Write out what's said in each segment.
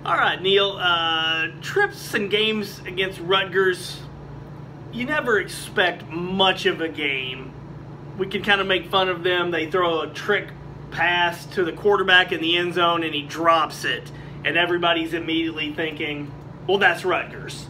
All right, Neil. Trips and games against Rutgers, you never expect much of a game. We can kind of make fun of them. They throw a trick pass to the quarterback in the end zone and he drops it. And everybody's immediately thinking, well, that's Rutgers.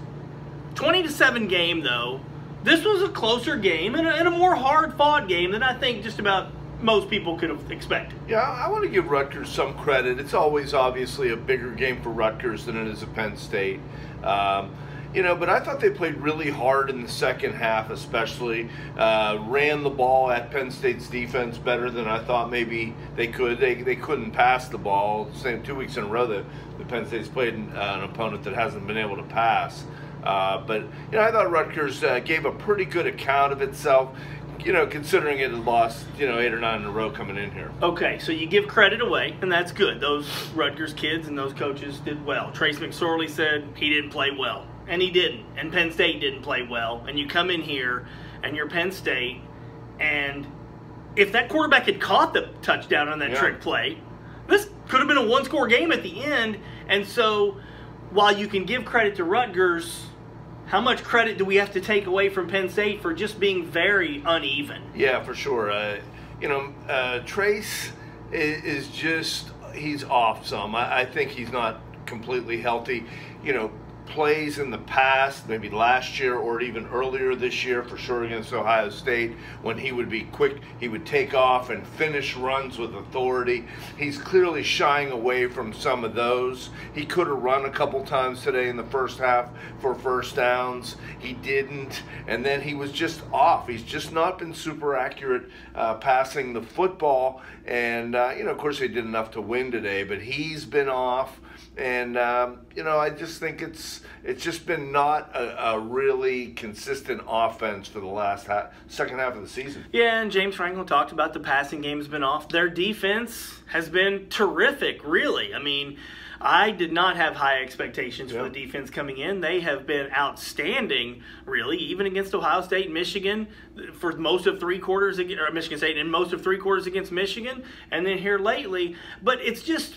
20-7 game, though. This was a closer game and a more hard-fought game than I think just about most people could have expected. Yeah, I want to give Rutgers some credit. It's always obviously a bigger game for Rutgers than it is at Penn State. But I thought they played really hard in the second half, especially. Ran the ball at Penn State's defense better than I thought maybe they could. They couldn't pass the ball. Same 2 weeks in a row that Penn State's played an opponent that hasn't been able to pass. But I thought Rutgers gave a pretty good account of itself, considering it had lost, 8 or 9 in a row coming in here. Okay, so you give credit away, and that's good. Those Rutgers kids and those coaches did well. Trace McSorley said he didn't play well, and he didn't. And Penn State didn't play well. And you come in here, and you're Penn State, and if that quarterback had caught the touchdown on that trick play, this could have been a one-score game at the end. And so while you can give credit to Rutgers, how much credit do we have to take away from Penn State for just being very uneven? Yeah, for sure. Trace is just, he's off some. I think he's not completely healthy. Plays in the past, maybe last year or even earlier this year, for sure against Ohio State, when he would be quick, he would take off and finish runs with authority. He's clearly shying away from some of those. He could have run a couple times today in the first half for first downs. He didn't, and then he was just off. He's just not been super accurate passing the football, and of course they did enough to win today, but he's been off. And, I just think it's just been not a really consistent offense for the second half of the season. Yeah, and James Franklin talked about the passing game has been off. Their defense has been terrific, really. I mean, I did not have high expectations for the defense coming in. They have been outstanding, really, even against Ohio State and Michigan for most of 3 quarters, or Michigan State, and most of 3 quarters against Michigan, and then here lately. But it's just,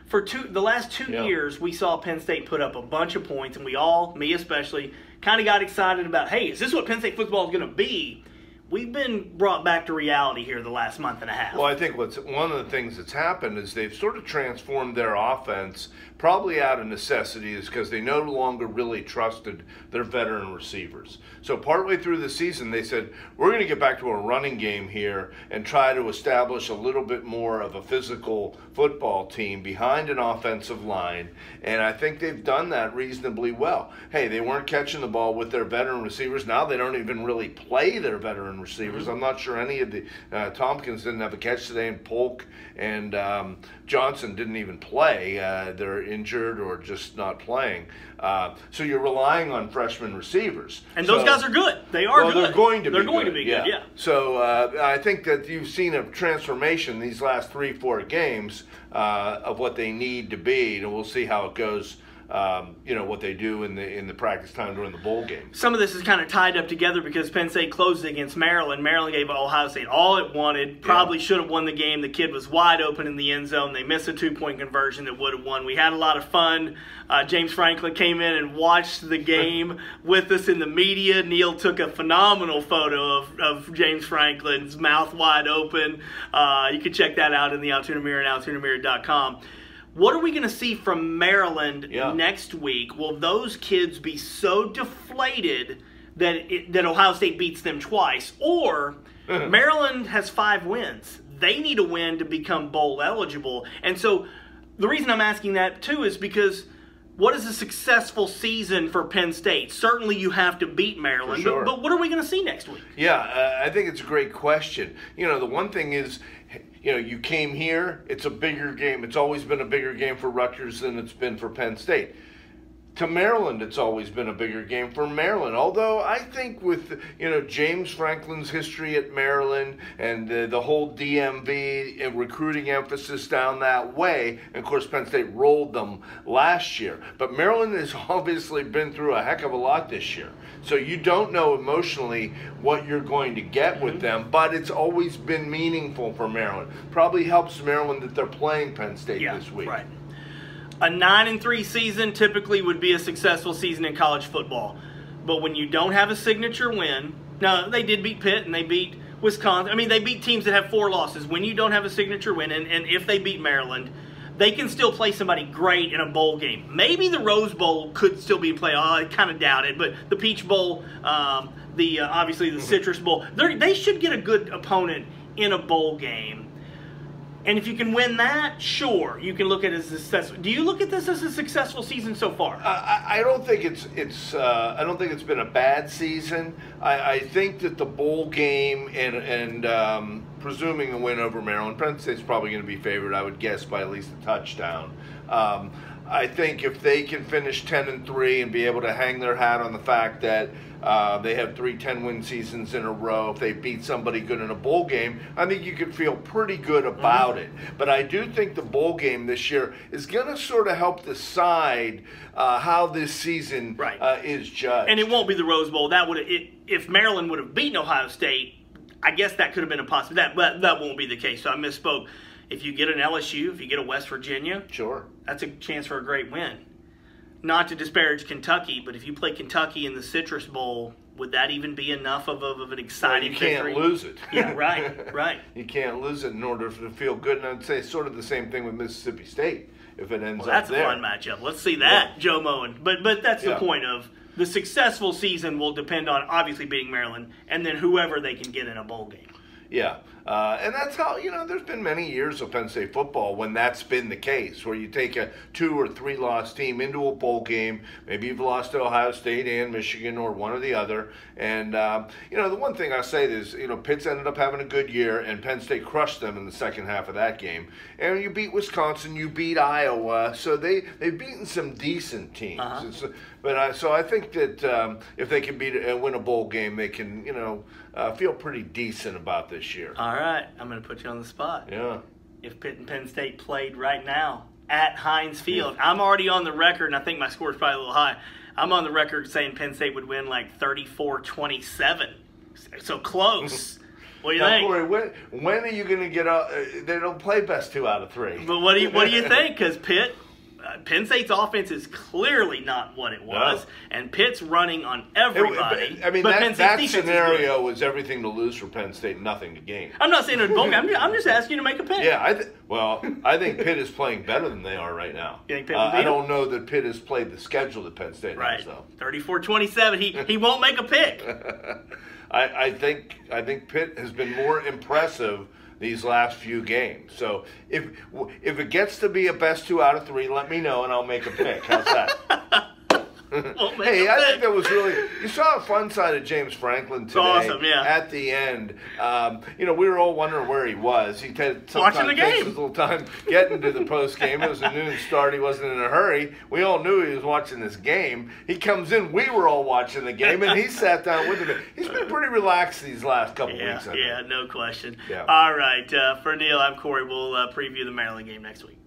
for the last 2 years, we saw Penn State put up a bunch of points, and we all, me especially, kind of got excited about, hey, is this what Penn State football is going to be? We've been brought back to reality here the last month and a half. Well, I think one of the things that's happened is they've sort of transformed their offense, probably out of necessity, is because they no longer really trusted their veteran receivers. So partway through the season, they said, we're going to get back to a running game here and try to establish a little bit more of a physical football team behind an offensive line, and I think they've done that reasonably well. Hey, they weren't catching the ball with their veteran receivers. Now they don't even really play their veteran receivers. I'm not sure any of the Tompkins didn't have a catch today, and Polk and Johnson didn't even play. They're injured or just not playing. So you're relying on freshman receivers. And those guys are good. They are good. They're going to be good. They're going to be good, yeah. So I think that you've seen a transformation these last 3-4 games of what they need to be, and we'll see how it goes. What they do in the practice time during the bowl game. Some of this is kind of tied up together because Penn State closed against Maryland. Maryland gave Ohio State all it wanted. Probably should have won the game. The kid was wide open in the end zone. They missed a 2-point conversion that would have won. We had a lot of fun. James Franklin came in and watched the game with us in the media. Neil took a phenomenal photo of James Franklin's mouth wide open. You can check that out in the Altoona Mirror and AltoonaMirror.com. What are we going to see from Maryland next week? Will those kids be so deflated that Ohio State beats them twice? Or Maryland has 5 wins. They need a win to become bowl eligible. And so the reason I'm asking that, too, is because what is a successful season for Penn State? Certainly you have to beat Maryland, but what are we going to see next week? Yeah, I think it's a great question. The one thing is, you came here, it's a bigger game. It's always been a bigger game for Rutgers than it's been for Penn State. To Maryland, it's always been a bigger game for Maryland. Although I think with James Franklin's history at Maryland and the whole DMV and recruiting emphasis down that way, and of course Penn State rolled them last year. But Maryland has obviously been through a heck of a lot this year. So you don't know emotionally what you're going to get with them, but it's always been meaningful for Maryland. Probably helps Maryland that they're playing Penn State this week. Right. A 9-3 season typically would be a successful season in college football. But when you don't have a signature win, now they did beat Pitt and they beat Wisconsin. I mean, they beat teams that have 4 losses. When you don't have a signature win, and if they beat Maryland, they can still play somebody great in a bowl game. Maybe the Rose Bowl could still be in play. I kind of doubt it. But the Peach Bowl, obviously the Citrus Bowl, they should get a good opponent in a bowl game. And if you can win that, sure, you can look at it as a successful. Do you look at this as a successful season so far? I don't think I don't think it's been a bad season. I think that the bowl game and presuming a win over Maryland, Penn State's probably going to be favored, I would guess, by at least a touchdown. I think if they can finish 10-3 and be able to hang their hat on the fact that they have 3 10-win seasons in a row, if they beat somebody good in a bowl game, I think you could feel pretty good about it. But I do think the bowl game this year is going to sort of help decide how this season is judged. And it won't be the Rose Bowl. That would if Maryland would have beaten Ohio State, I guess that could have been a possibility. That won't be the case. So I misspoke. If you get an LSU, if you get a West Virginia, sure, that's a chance for a great win. Not to disparage Kentucky, but if you play Kentucky in the Citrus Bowl, would that even be enough of an exciting victory? You can't lose it. Yeah, right. You can't lose it in order to feel good. And I'd say sort of the same thing with Mississippi State if it ends up there. That's a fun matchup. Let's see that, Joe Moen. But that's the point of the successful season will depend on obviously beating Maryland and then whoever they can get in a bowl game. Yeah, and that's how, there's been many years of Penn State football when that's been the case, where you take a 2 or 3 loss team into a bowl game. Maybe you've lost to Ohio State and Michigan or one or the other. And, the one thing I say is, Pitt's ended up having a good year, and Penn State crushed them in the second half of that game. And you beat Wisconsin, you beat Iowa, so they've beaten some decent teams. So I think that if they can win a bowl game, they can, feel pretty decent about this year. All right, I'm going to put you on the spot. Yeah. If Pitt and Penn State played right now at Heinz Field, I'm already on the record, and I think my score is probably a little high. I'm on the record saying Penn State would win like 34-27. So close. What do you think? Corey, when are you going to get out? They don't play best 2 out of 3. But what do you think? Because Penn State's offense is clearly not what it was, and Pitt's running on everybody. That scenario was everything to lose for Penn State, nothing to gain. I'm not saying it's bowl game. I'm just asking you to make a pick. Yeah, I think Pitt is playing better than they are right now. You think Pitt will beat I don't know that Pitt has played the schedule that Penn State has, though. 34-27. He won't make a pick. I think Pitt has been more impressive these last few games. So if it gets to be a best 2 out of 3, let me know and I'll make a pick. How's that? Hey, I think that was really. You saw a fun side of James Franklin today. Awesome, yeah. At the end, we were all wondering where he was. He watching the game. Takes his little time getting to the post game. It was a noon start. He wasn't in a hurry. We all knew he was watching this game. He comes in. We were all watching the game, and he sat down with him. He's been pretty relaxed these last couple weeks. Yeah, no question. Yeah. All right, for Neil, I'm Corey. We'll preview the Maryland game next week.